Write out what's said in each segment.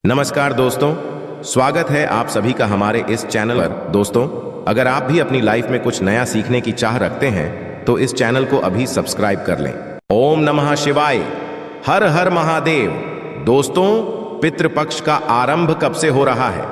नमस्कार दोस्तों, स्वागत है आप सभी का हमारे इस चैनल पर। दोस्तों, अगर आप भी अपनी लाइफ में कुछ नया सीखने की चाह रखते हैं तो इस चैनल को अभी सब्सक्राइब कर लें। ओम नमः शिवाय, हर हर महादेव। दोस्तों, पितृपक्ष का आरंभ कब से हो रहा है?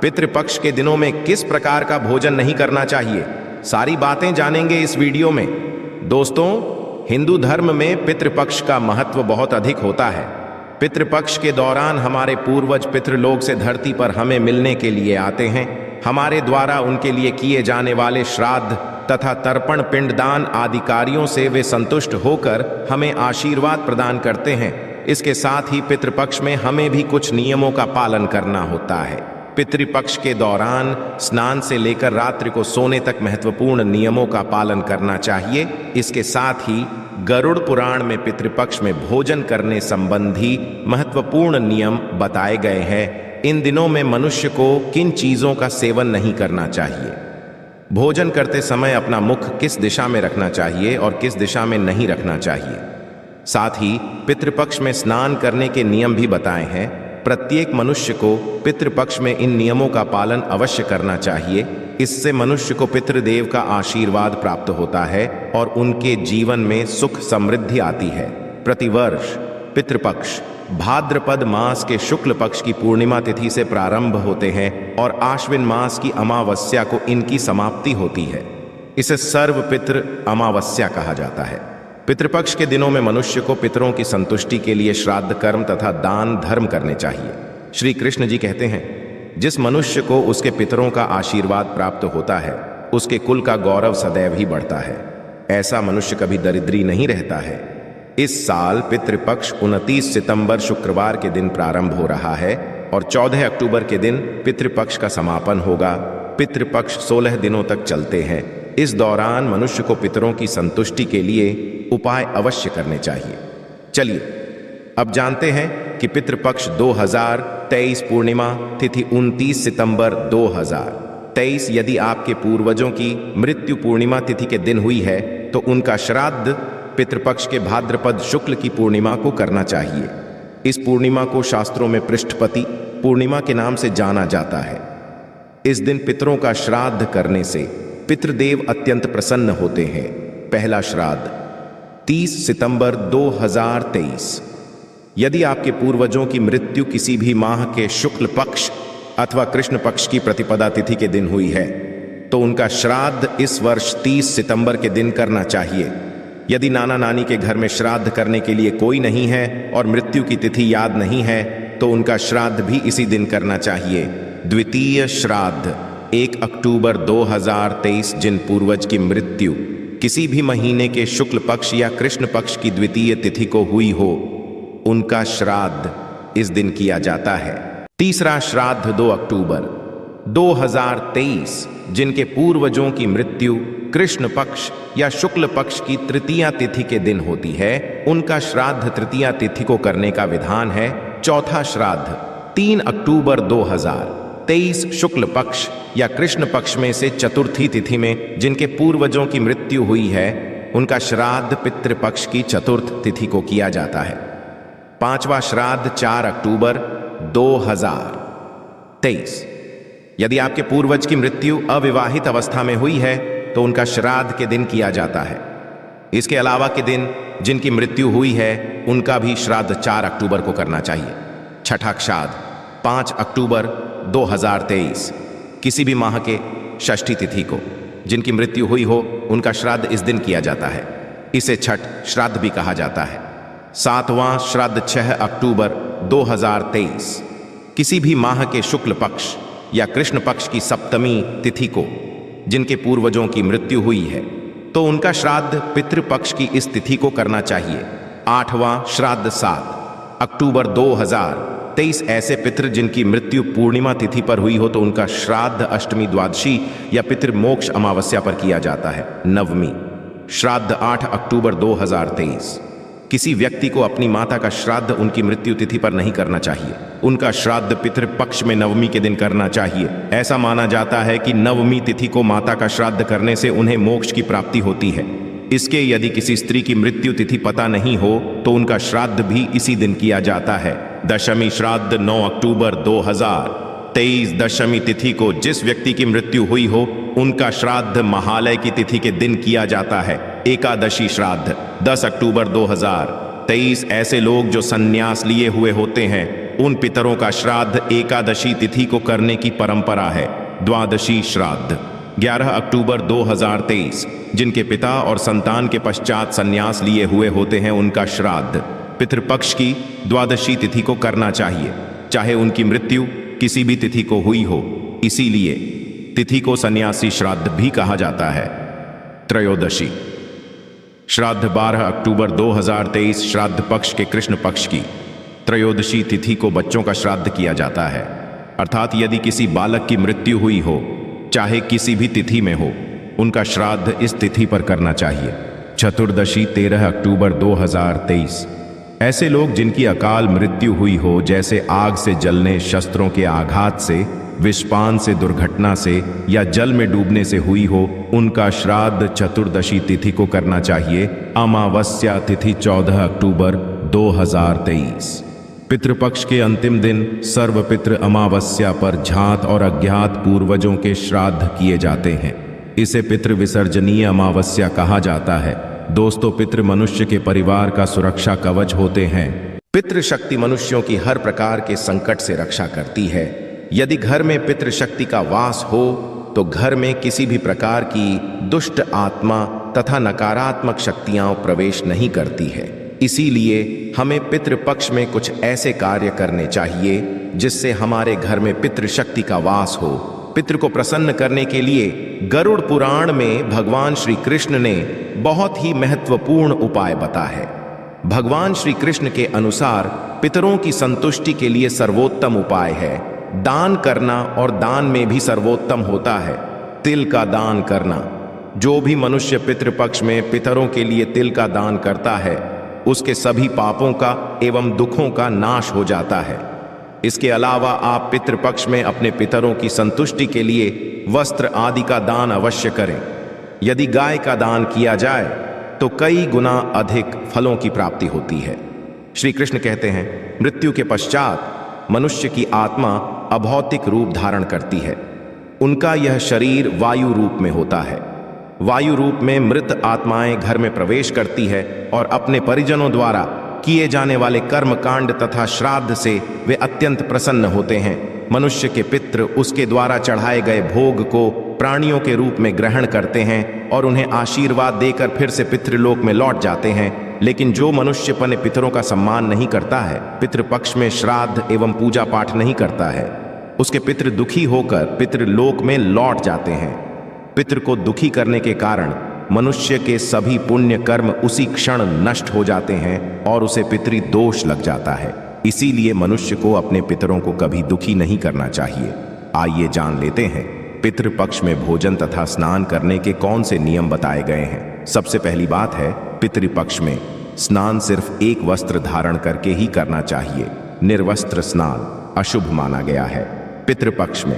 पितृपक्ष के दिनों में किस प्रकार का भोजन नहीं करना चाहिए, सारी बातें जानेंगे इस वीडियो में। दोस्तों, हिंदू धर्म में पितृपक्ष का महत्व बहुत अधिक होता है। पितृपक्ष के दौरान हमारे पूर्वज पितृलोक से धरती पर हमें मिलने के लिए आते हैं। हमारे द्वारा उनके लिए किए जाने वाले श्राद्ध तथा तर्पण, पिंडदान आदि कार्यों से वे संतुष्ट होकर हमें आशीर्वाद प्रदान करते हैं। इसके साथ ही पितृपक्ष में हमें भी कुछ नियमों का पालन करना होता है। पितृपक्ष के दौरान स्नान से लेकर रात्रि को सोने तक महत्वपूर्ण नियमों का पालन करना चाहिए। इसके साथ ही गरुड़ पुराण में पितृपक्ष में भोजन करने संबंधी महत्वपूर्ण नियम बताए गए हैं। इन दिनों में मनुष्य को किन चीजों का सेवन नहीं करना चाहिए, भोजन करते समय अपना मुख किस दिशा में रखना चाहिए और किस दिशा में नहीं रखना चाहिए। साथ ही पितृपक्ष में स्नान करने के नियम भी बताए हैं। प्रत्येक मनुष्य को पितृपक्ष में इन नियमों का पालन अवश्य करना चाहिए। इससे मनुष्य को पितृदेव का आशीर्वाद प्राप्त होता है और उनके जीवन में सुख समृद्धि आती है। प्रतिवर्ष पितृपक्ष भाद्रपद मास के शुक्ल पक्ष की पूर्णिमा तिथि से प्रारंभ होते हैं और आश्विन मास की अमावस्या को इनकी समाप्ति होती है। इसे सर्व पितृ अमावस्या कहा जाता है। पितृपक्ष के दिनों में मनुष्य को पितरों की संतुष्टि के लिए श्राद्ध कर्म तथा दान धर्म करने चाहिए। श्री कृष्ण जी कहते हैं, जिस मनुष्य को उसके पितरों का आशीर्वाद प्राप्त होता है उसके कुल का गौरव सदैव ही बढ़ता है। ऐसा मनुष्य कभी दरिद्री नहीं रहता है। इस साल पितृपक्ष 29 सितंबर शुक्रवार के दिन प्रारंभ हो रहा है और 14 अक्टूबर के दिन पितृपक्ष का समापन होगा। पितृपक्ष 16 दिनों तक चलते हैं। इस दौरान मनुष्य को पितरों की संतुष्टि के लिए उपाय अवश्य करने चाहिए। चलिए अब जानते हैं कि पितृपक्ष 2023 पूर्णिमा तिथि 29 सितंबर 2023 यदि आपके पूर्वजों की मृत्यु पूर्णिमा तिथि के दिन हुई है तो उनका श्राद्ध पितृपक्ष के भाद्रपद शुक्ल की पूर्णिमा को करना चाहिए। इस पूर्णिमा को शास्त्रों में पृष्ठपति पूर्णिमा के नाम से जाना जाता है। इस दिन पितरों का श्राद्ध करने से पितृदेव अत्यंत प्रसन्न होते हैं। पहला श्राद्ध 30 सितंबर 2023। यदि आपके पूर्वजों की मृत्यु किसी भी माह के शुक्ल पक्ष अथवा कृष्ण पक्ष की प्रतिपदा तिथि के दिन हुई है तो उनका श्राद्ध इस वर्ष 30 सितंबर के दिन करना चाहिए। यदि नाना नानी के घर में श्राद्ध करने के लिए कोई नहीं है और मृत्यु की तिथि याद नहीं है तो उनका श्राद्ध भी इसी दिन करना चाहिए। द्वितीय श्राद्ध 1 अक्टूबर 2023। जिन पूर्वज की मृत्यु किसी भी महीने के शुक्ल पक्ष या कृष्ण पक्ष की द्वितीय तिथि को हुई हो उनका श्राद्ध इस दिन किया जाता है। तीसरा श्राद्ध 2 अक्टूबर 2023। जिनके पूर्वजों की मृत्यु कृष्ण पक्ष या शुक्ल पक्ष की तृतीया तिथि के दिन होती है उनका श्राद्ध तृतीया तिथि को करने का विधान है। चौथा श्राद्ध 3 अक्टूबर 2023 शुक्ल पक्ष या कृष्ण पक्ष में से चतुर्थी तिथि में जिनके पूर्वजों की मृत्यु हुई है उनका श्राद्ध पितृपक्ष की चतुर्थ तिथि को किया जाता है। पांचवा श्राद्ध 4 अक्टूबर 2023। यदि आपके पूर्वज की मृत्यु अविवाहित अवस्था में हुई है तो उनका श्राद्ध के दिन किया जाता है। इसके अलावा के दिन जिनकी मृत्यु हुई है उनका भी श्राद्ध 4 अक्टूबर को करना चाहिए। छठा श्राद्ध 5 अक्टूबर 2023। किसी भी माह के षष्ठी तिथि को जिनकी मृत्यु हुई हो उनका श्राद्ध इस दिन किया जाता है। इसे छठ श्राद्ध भी कहा जाता है। सातवां श्राद्ध 6 अक्टूबर 2023। किसी भी माह के शुक्ल पक्ष या कृष्ण पक्ष की सप्तमी तिथि को जिनके पूर्वजों की मृत्यु हुई है तो उनका श्राद्ध पितृपक्ष की इस तिथि को करना चाहिए। आठवां श्राद्ध 7 अक्टूबर 2023। ऐसे पितृ जिनकी मृत्यु पूर्णिमा तिथि पर हुई हो तो उनका श्राद्ध अष्टमी, द्वादशी या पितृमोक्ष अमावस्या पर किया जाता है। नवमी श्राद्ध 8 अक्टूबर 2023। किसी व्यक्ति को अपनी माता का श्राद्ध उनकी मृत्यु तिथि पर नहीं करना चाहिए। उनका श्राद्ध पितृपक्ष में नवमी के दिन करना चाहिए। ऐसा माना जाता है कि नवमी तिथि को माता का श्राद्ध करने से उन्हें मोक्ष की प्राप्ति होती है। इसके यदि किसी स्त्री की मृत्यु तिथि पता नहीं हो तो उनका श्राद्ध भी इसी दिन किया जाता है। दशमी श्राद्ध 9 अक्टूबर 2023 दशमी तिथि को जिस व्यक्ति की मृत्यु हुई हो उनका श्राद्ध महालय की तिथि के दिन किया जाता है। एकादशी श्राद्ध 10 अक्टूबर 2023 ऐसे लोग जो संन्यास लिए हुए होते हैं उन पितरों का श्राद्ध एकादशी तिथि को करने की परंपरा है। द्वादशी श्राद्ध 11 अक्टूबर 2023 जिनके पिता और संतान के पश्चात संन्यास लिए हुए होते हैं उनका श्राद्ध पितृपक्ष की द्वादशी तिथि को करना चाहिए, चाहे उनकी मृत्यु किसी भी तिथि को हुई हो। इसीलिए तिथि को सन्यासी श्राद्ध भी कहा जाता है। त्रयोदशी श्राद्ध 12 अक्टूबर 2023 श्राद्ध पक्ष के कृष्ण पक्ष की त्रयोदशी तिथि को बच्चों का श्राद्ध किया जाता है, अर्थात यदि किसी बालक की मृत्यु हुई हो चाहे किसी भी तिथि में हो उनका श्राद्ध इस तिथि पर करना चाहिए। चतुर्दशी 13 अक्टूबर 2023 ऐसे लोग जिनकी अकाल मृत्यु हुई हो, जैसे आग से जलने, शस्त्रों के आघात से, विषपान से, दुर्घटना से या जल में डूबने से हुई हो, उनका श्राद्ध चतुर्दशी तिथि को करना चाहिए। अमावस्या तिथि 14 अक्टूबर 2023 पितृपक्ष के अंतिम दिन सर्वपितृ अमावस्या पर ज्ञात और अज्ञात पूर्वजों के श्राद्ध किए जाते हैं। इसे पितृ विसर्जनीय अमावस्या कहा जाता है। दोस्तों, पितृ मनुष्य के परिवार का सुरक्षा कवच होते हैं। पितृशक्ति मनुष्यों की हर प्रकार के संकट से रक्षा करती है। यदि घर में पितृशक्ति का वास हो तो घर में किसी भी प्रकार की दुष्ट आत्मा तथा नकारात्मक शक्तियां प्रवेश नहीं करती है। इसीलिए हमें पितृपक्ष में कुछ ऐसे कार्य करने चाहिए जिससे हमारे घर में पितृशक्ति का वास हो। पितृ को प्रसन्न करने के लिए गरुड़ पुराण में भगवान श्री कृष्ण ने बहुत ही महत्वपूर्ण उपाय बताया है। भगवान श्री कृष्ण के अनुसार पितरों की संतुष्टि के लिए सर्वोत्तम उपाय है दान करना, और दान में भी सर्वोत्तम होता है तिल का दान करना। जो भी मनुष्य पितृपक्ष में पितरों के लिए तिल का दान करता है उसके सभी पापों का एवं दुखों का नाश हो जाता है। इसके अलावा आप पितृपक्ष में अपने पितरों की संतुष्टि के लिए वस्त्र आदि का दान अवश्य करें। यदि गाय का दान किया जाए तो कई गुना अधिक फलों की प्राप्ति होती है। श्री कृष्ण कहते हैं, मृत्यु के पश्चात मनुष्य की आत्मा अभौतिक रूप धारण करती है। उनका यह शरीर वायु रूप में होता है। वायु रूप में मृत आत्माएं घर में प्रवेश करती है और अपने परिजनों द्वारा किए जाने वाले कर्म कांड तथा श्राद्ध से वे अत्यंत प्रसन्न होते हैं। मनुष्य के पितृ उसके द्वारा चढ़ाए गए भोग को प्राणियों के रूप में ग्रहण करते हैं और उन्हें आशीर्वाद देकर फिर से पितृलोक में लौट जाते हैं। लेकिन जो मनुष्य अपने पितरों का सम्मान नहीं करता है, पितृपक्ष में श्राद्ध एवं पूजा पाठ नहीं करता है, उसके पितृ दुखी होकर पितृलोक में लौट जाते हैं। पितृ को दुखी करने के कारण मनुष्य के सभी पुण्य कर्म उसी क्षण नष्ट हो जाते हैं और उसे पितृ दोष लग जाता है। इसीलिए मनुष्य को अपने पितरों को कभी दुखी नहीं करना चाहिए। आइए जान लेते हैं पितृपक्ष में भोजन तथा स्नान करने के कौन से नियम बताए गए हैं। सबसे पहली बात है, पितृपक्ष में स्नान सिर्फ एक वस्त्र धारण करके ही करना चाहिए। निर्वस्त्र स्नान अशुभ माना गया है। पितृपक्ष में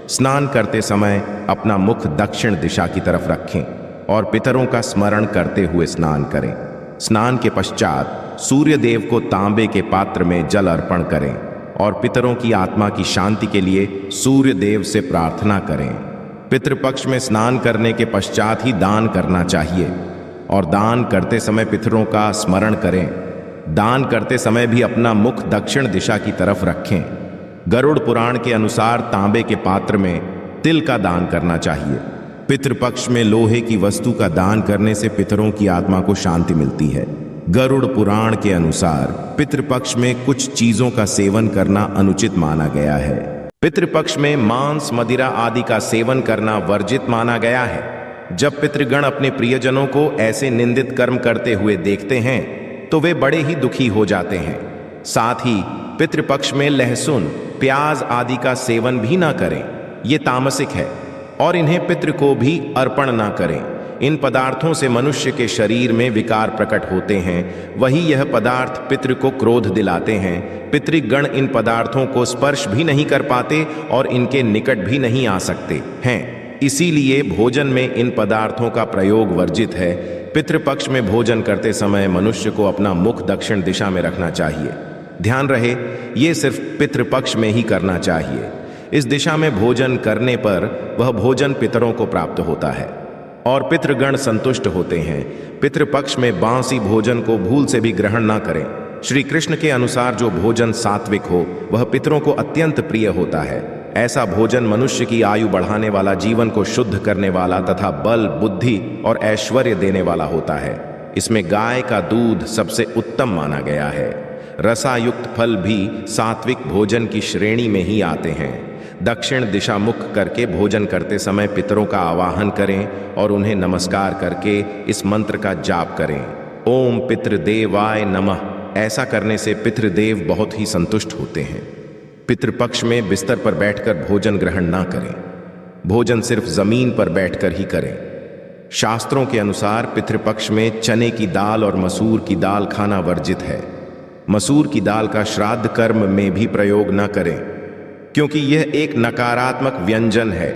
स्नान करते समय अपना मुख दक्षिण दिशा की तरफ रखें और पितरों का स्मरण करते हुए स्नान करें। स्नान के पश्चात सूर्य देव को तांबे के पात्र में जल अर्पण करें और पितरों की आत्मा की शांति के लिए सूर्य देव से प्रार्थना करें। पितृपक्ष में स्नान करने के पश्चात ही दान करना चाहिए और दान करते समय पितरों का स्मरण करें। दान करते समय भी अपना मुख दक्षिण दिशा की तरफ रखें। गरुड़ पुराण के अनुसार तांबे के पात्र में तिल का दान करना चाहिए। पितृपक्ष में लोहे की वस्तु का दान करने से पितरों की आत्मा को शांति मिलती है। गरुड़ पुराण के अनुसार पितृपक्ष में कुछ चीजों का सेवन करना अनुचित माना गया है। पितृपक्ष में मांस, मदिरा आदि का सेवन करना वर्जित माना गया है। जब पितृगण अपने प्रियजनों को ऐसे निंदित कर्म करते हुए देखते हैं तो वे बड़े ही दुखी हो जाते हैं। साथ ही पितृपक्ष में लहसुन, प्याज आदि का सेवन भी ना करें, ये तामसिक है और इन्हें पितृ को भी अर्पण ना करें। इन पदार्थों से मनुष्य के शरीर में विकार प्रकट होते हैं। वही यह पदार्थ पितृ को क्रोध दिलाते हैं। पितृगण इन पदार्थों को स्पर्श भी नहीं कर पाते और इनके निकट भी नहीं आ सकते हैं। इसीलिए भोजन में इन पदार्थों का प्रयोग वर्जित है। पितृपक्ष में भोजन करते समय मनुष्य को अपना मुख दक्षिण दिशा में रखना चाहिए। ध्यान रहे, ये सिर्फ पितृपक्ष में ही करना चाहिए। इस दिशा में भोजन करने पर वह भोजन पितरों को प्राप्त होता है और पितृगण संतुष्ट होते हैं। पितृपक्ष में बासी भोजन को भूल से भी ग्रहण ना करें। श्री कृष्ण के अनुसार जो भोजन सात्विक हो वह पितरों को अत्यंत प्रिय होता है। ऐसा भोजन मनुष्य की आयु बढ़ाने वाला, जीवन को शुद्ध करने वाला तथा बल, बुद्धि और ऐश्वर्य देने वाला होता है। इसमें गाय का दूध सबसे उत्तम माना गया है। रसायुक्त फल भी सात्विक भोजन की श्रेणी में ही आते हैं। दक्षिण दिशा मुख करके भोजन करते समय पितरों का आवाहन करें और उन्हें नमस्कार करके इस मंत्र का जाप करें, ओम पितृदेवाय नमः। ऐसा करने से पितृदेव बहुत ही संतुष्ट होते हैं। पितृपक्ष में बिस्तर पर बैठकर भोजन ग्रहण ना करें। भोजन सिर्फ जमीन पर बैठकर ही करें। शास्त्रों के अनुसार पितृपक्ष में चने की दाल और मसूर की दाल खाना वर्जित है। मसूर की दाल का श्राद्ध कर्म में भी प्रयोग न करें, क्योंकि यह एक नकारात्मक व्यंजन है।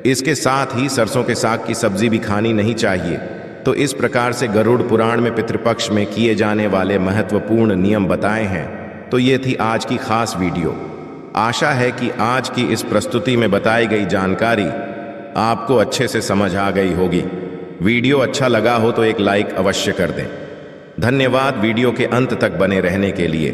इसके साथ ही सरसों के साग की सब्जी भी खानी नहीं चाहिए। तो इस प्रकार से गरुड़ पुराण में पितृपक्ष में किए जाने वाले महत्वपूर्ण नियम बताए हैं। तो ये थी आज की खास वीडियो। आशा है कि आज की इस प्रस्तुति में बताई गई जानकारी आपको अच्छे से समझ आ गई होगी। वीडियो अच्छा लगा हो तो एक लाइक अवश्य कर दें। धन्यवाद वीडियो के अंत तक बने रहने के लिए।